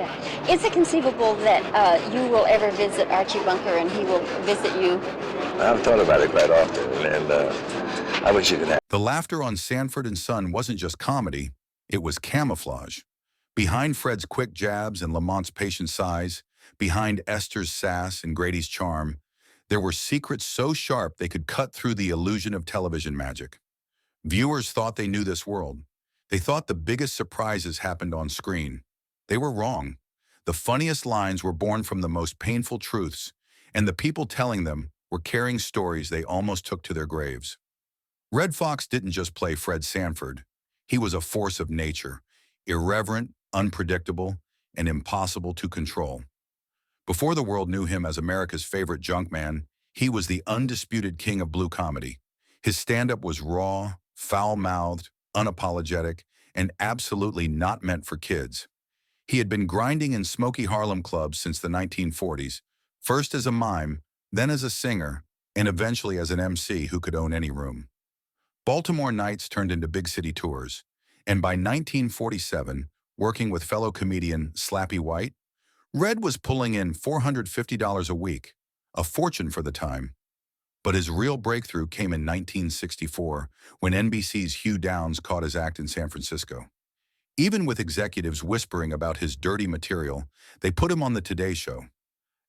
Yeah. Is it conceivable that you will ever visit Archie Bunker and he will visit you? I've thought about it quite often, and I wish you could have. The laughter on Sanford and Son wasn't just comedy, it was camouflage. Behind Fred's quick jabs and Lamont's patient sighs, behind Esther's sass and Grady's charm, there were secrets so sharp they could cut through the illusion of television magic. Viewers thought they knew this world. They thought the biggest surprises happened on screen. They were wrong. The funniest lines were born from the most painful truths, and the people telling them were carrying stories they almost took to their graves. Red Fox didn't just play Fred Sanford. He was a force of nature, irreverent, unpredictable, and impossible to control. Before the world knew him as America's favorite junkman, he was the undisputed king of blue comedy. His stand-up was raw, foul-mouthed, unapologetic, and absolutely not meant for kids. He had been grinding in smoky Harlem clubs since the 1940s, first as a mime, then as a singer, and eventually as an MC who could own any room. Baltimore nights turned into big city tours, and by 1947, working with fellow comedian Slappy White, Red was pulling in $450 a week, a fortune for the time. But his real breakthrough came in 1964, when NBC's Hugh Downs caught his act in San Francisco. Even with executives whispering about his dirty material, they put him on the Today Show.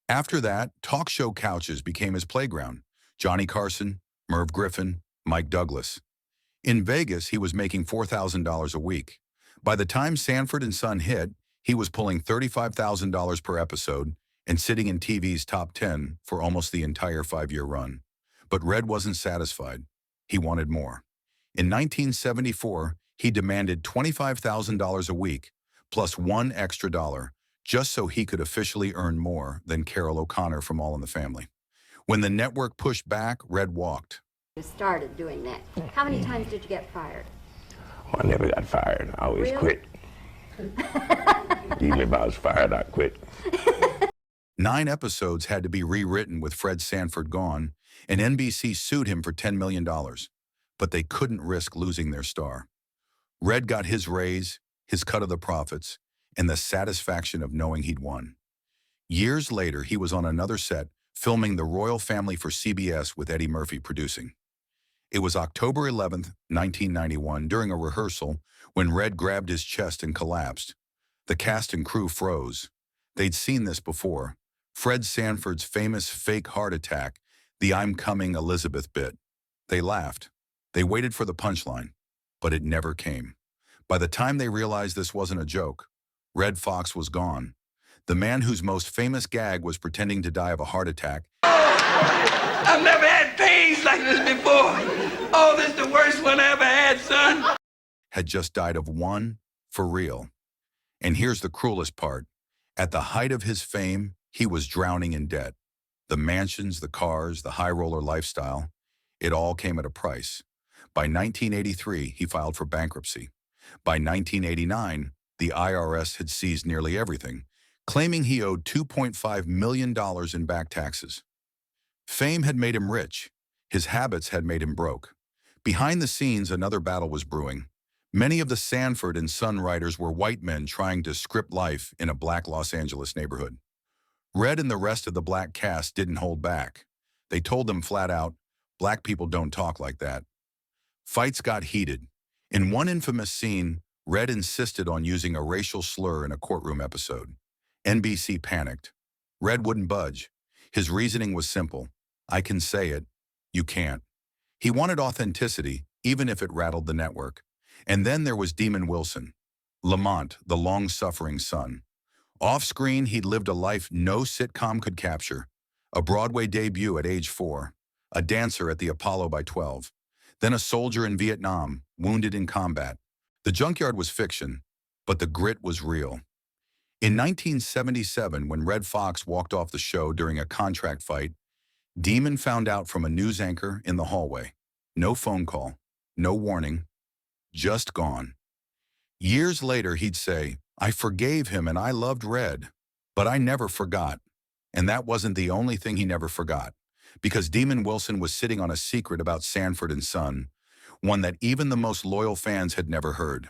After that, talk show couches became his playground. Johnny Carson, Merv Griffin, Mike Douglas. In Vegas, he was making $4,000 a week. By the time Sanford and Son hit, he was pulling $35,000 per episode and sitting in TV's top 10 for almost the entire 5-year run. But Red wasn't satisfied. He wanted more. In 1974, he demanded $25,000 a week, plus $1 extra, just so he could officially earn more than Carol O'Connor from All in the Family. When the network pushed back, Red walked. You started doing that. How many times did you get fired? Well, I never got fired. I always Really? quit. Even if I was fired, I quit. 9 episodes had to be rewritten with Fred Sanford gone, and NBC sued him for $10 million. But they couldn't risk losing their star. Red got his raise, his cut of the profits, and the satisfaction of knowing he'd won. Years later, he was on another set, filming The Royal Family for CBS with Eddie Murphy producing. It was October 11th, 1991, during a rehearsal, when Red grabbed his chest and collapsed. The cast and crew froze. They'd seen this before. Fred Sanford's famous fake heart attack, the "I'm coming Elizabeth" bit. They laughed. They waited for the punchline, but it never came. By the time they realized this wasn't a joke, Red Fox was gone. The man whose most famous gag was pretending to die of a heart attack. I've never had pains like this before. Oh, this is the worst one I ever had, son. Had just died of one, for real. And here's the cruelest part. At the height of his fame, he was drowning in debt. The mansions, the cars, the high-roller lifestyle, it all came at a price. By 1983, he filed for bankruptcy. By 1989, the IRS had seized nearly everything, claiming he owed $2.5 million in back taxes. Fame had made him rich. His habits had made him broke. Behind the scenes, another battle was brewing. Many of the Sanford and Son writers were white men trying to script life in a black Los Angeles neighborhood. Red and the rest of the black cast didn't hold back. They told them flat out, "Black people don't talk like that." Fights got heated. In one infamous scene, Red insisted on using a racial slur in a courtroom episode. NBC panicked. Red wouldn't budge. His reasoning was simple. I can say it, you can't. He wanted authenticity, even if it rattled the network. And then there was Damon Wilson, Lamont, the long-suffering son. Off-screen, he'd lived a life no sitcom could capture. A Broadway debut at age 4, a dancer at the Apollo by 12, then a soldier in Vietnam, wounded in combat. The junkyard was fiction, but the grit was real. In 1977, when Red Fox walked off the show during a contract fight, Damon found out from a news anchor in the hallway. No phone call, no warning, just gone. Years later, he'd say, I forgave him and I loved Red, but I never forgot. And that wasn't the only thing he never forgot, because Damon Wilson was sitting on a secret about Sanford and Son, one that even the most loyal fans had never heard.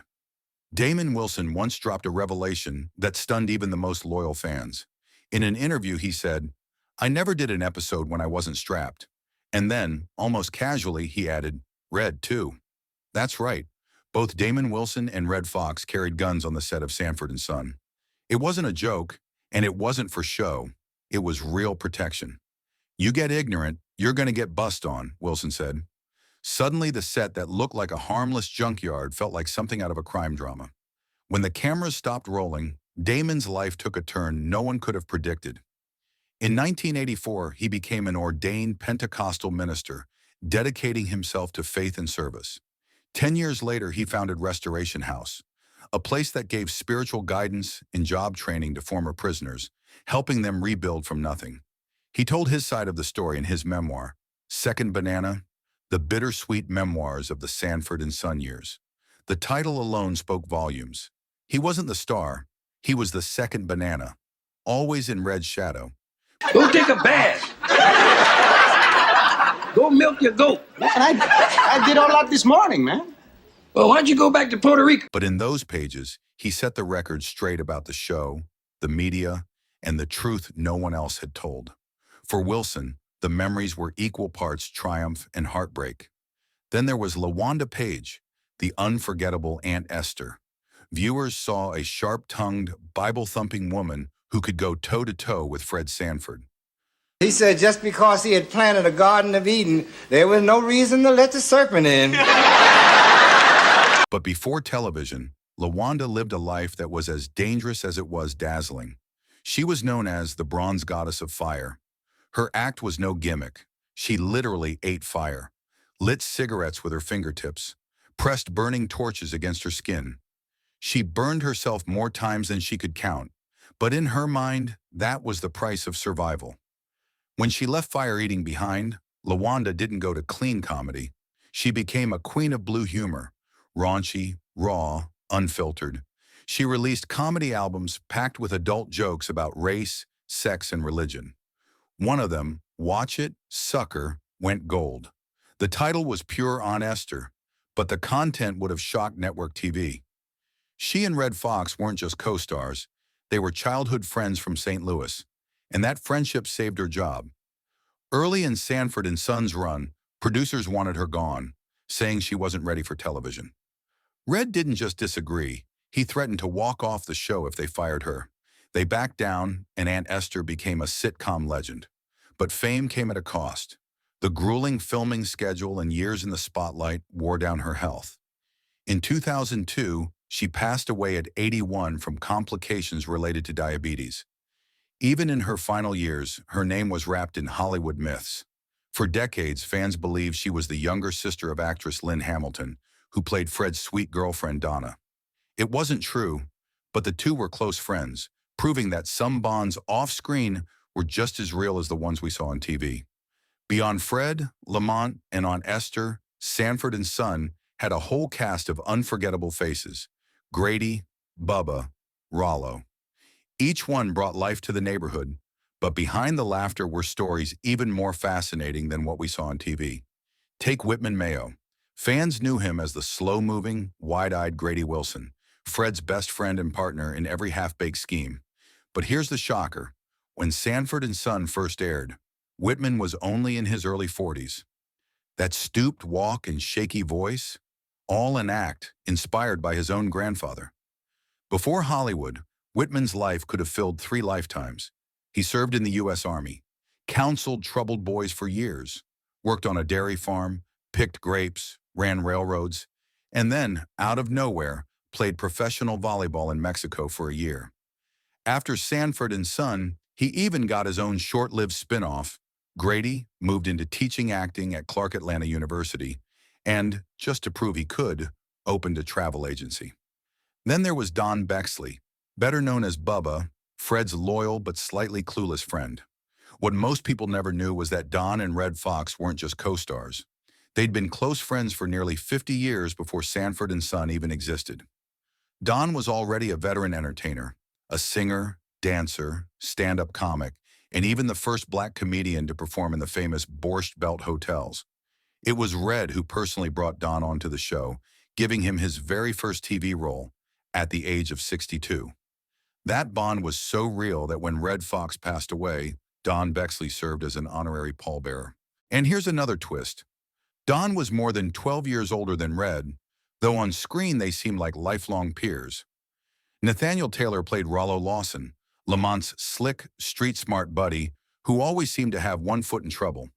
Damon Wilson once dropped a revelation that stunned even the most loyal fans. In an interview, he said, "I never did an episode when I wasn't strapped." And then, almost casually, he added, "Red, too." That's right. Both Damon Wilson and Red Fox carried guns on the set of Sanford and Son. It wasn't a joke, and it wasn't for show. It was real protection. "You get ignorant, you're going to get bust on," Wilson said. Suddenly, the set that looked like a harmless junkyard felt like something out of a crime drama. When the cameras stopped rolling, Damon's life took a turn no one could have predicted. In 1984, he became an ordained Pentecostal minister, dedicating himself to faith and service. 10 years later, he founded Restoration House, a place that gave spiritual guidance and job training to former prisoners, helping them rebuild from nothing. He told his side of the story in his memoir, Second Banana, The Bittersweet Memoirs of the Sanford and Son Years. The title alone spoke volumes. He wasn't the star, he was the second banana, always in Red's shadow. Go take a bath. Go milk your goat. Man, I did all that this morning, man. Well, why don't you go back to Puerto Rico? But in those pages, he set the record straight about the show, the media, and the truth no one else had told. For Wilson, the memories were equal parts triumph and heartbreak. Then there was Lwanda Page, the unforgettable Aunt Esther. Viewers saw a sharp-tongued, Bible-thumping woman who could go toe-to-toe with Fred Sanford. He said just because he had planted a Garden of Eden, there was no reason to let the serpent in. But before television, Lwanda lived a life that was as dangerous as it was dazzling. She was known as the Bronze Goddess of Fire. Her act was no gimmick. She literally ate fire, lit cigarettes with her fingertips, pressed burning torches against her skin. She burned herself more times than she could count, but in her mind, that was the price of survival. When she left fire eating behind, Lwanda didn't go to clean comedy. She became a queen of blue humor, raunchy, raw, unfiltered. She released comedy albums packed with adult jokes about race, sex, and religion. One of them, Watch It, Sucker, went gold. The title was pure Aunt Esther, but the content would have shocked network TV. She and Red Fox weren't just co-stars, they were childhood friends from St. Louis, and that friendship saved her job. Early in Sanford and Son's run, producers wanted her gone, saying she wasn't ready for television. Red didn't just disagree, he threatened to walk off the show if they fired her. They backed down, and Aunt Esther became a sitcom legend. But fame came at a cost. The grueling filming schedule and years in the spotlight wore down her health. In 2002, she passed away at 81 from complications related to diabetes. Even in her final years, her name was wrapped in Hollywood myths. For decades, fans believed she was the younger sister of actress Lwanda Hamilton, who played Fred's sweet girlfriend Donna. It wasn't true, but the two were close friends, proving that some bonds off-screen were just as real as the ones we saw on TV. Beyond Fred, Lamont, and Aunt Esther, Sanford and Son had a whole cast of unforgettable faces: Grady, Bubba, Rollo. Each one brought life to the neighborhood, but behind the laughter were stories even more fascinating than what we saw on TV. Take Whitman Mayo. Fans knew him as the slow-moving, wide-eyed Grady Wilson, Fred's best friend and partner in every half-baked scheme. But here's the shocker. When Sanford and Son first aired, Whitman was only in his early 40s. That stooped walk and shaky voice, all an act inspired by his own grandfather. Before Hollywood, Whitman's life could have filled 3 lifetimes. He served in the U.S. Army, counseled troubled boys for years, worked on a dairy farm, picked grapes, ran railroads, and then, out of nowhere, played professional volleyball in Mexico for a year. After Sanford and Son, he even got his own short-lived spin-off. Grady moved into teaching acting at Clark Atlanta University, and, just to prove he could, opened a travel agency. Then there was Don Bexley, better known as Bubba, Fred's loyal but slightly clueless friend. What most people never knew was that Don and Red Fox weren't just co-stars. They'd been close friends for nearly 50 years before Sanford and Son even existed. Don was already a veteran entertainer, a singer, dancer, stand-up comic, and even the first black comedian to perform in the famous Borscht Belt hotels. It was Red who personally brought Don onto the show, giving him his very first TV role, at the age of 62. That bond was so real that when Red Fox passed away, Don Bexley served as an honorary pallbearer. And here's another twist. Don was more than 12 years older than Red, though on screen they seemed like lifelong peers. Nathaniel Taylor played Rollo Lawson, Lamont's slick, street-smart buddy who always seemed to have one foot in trouble.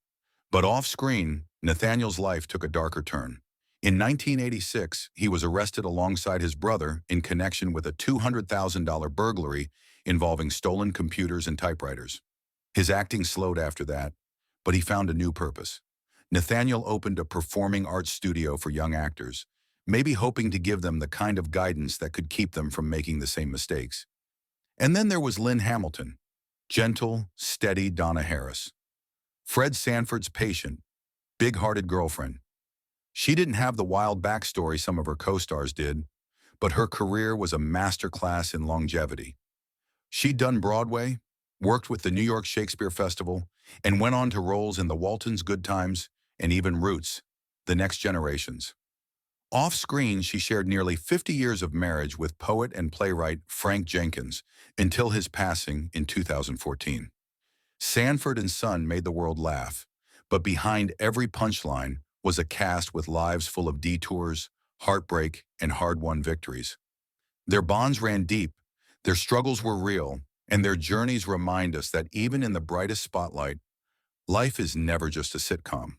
But off-screen, Nathaniel's life took a darker turn. In 1986, he was arrested alongside his brother in connection with a $200,000 burglary involving stolen computers and typewriters. His acting slowed after that, but he found a new purpose. Nathaniel opened a performing arts studio for young actors, maybe hoping to give them the kind of guidance that could keep them from making the same mistakes. And then there was Lwanda Hamilton, gentle, steady Donna Harris. Fred Sanford's patient, big-hearted girlfriend. She didn't have the wild backstory some of her co-stars did, but her career was a masterclass in longevity. She'd done Broadway, worked with the New York Shakespeare Festival, and went on to roles in The Waltons' Good Times and even Roots, The Next Generations. Off-screen, she shared nearly 50 years of marriage with poet and playwright Frank Jenkins until his passing in 2014. Sanford and Son made the world laugh, but behind every punchline was a cast with lives full of detours, heartbreak, and hard-won victories. Their bonds ran deep, their struggles were real, and their journeys remind us that even in the brightest spotlight, life is never just a sitcom.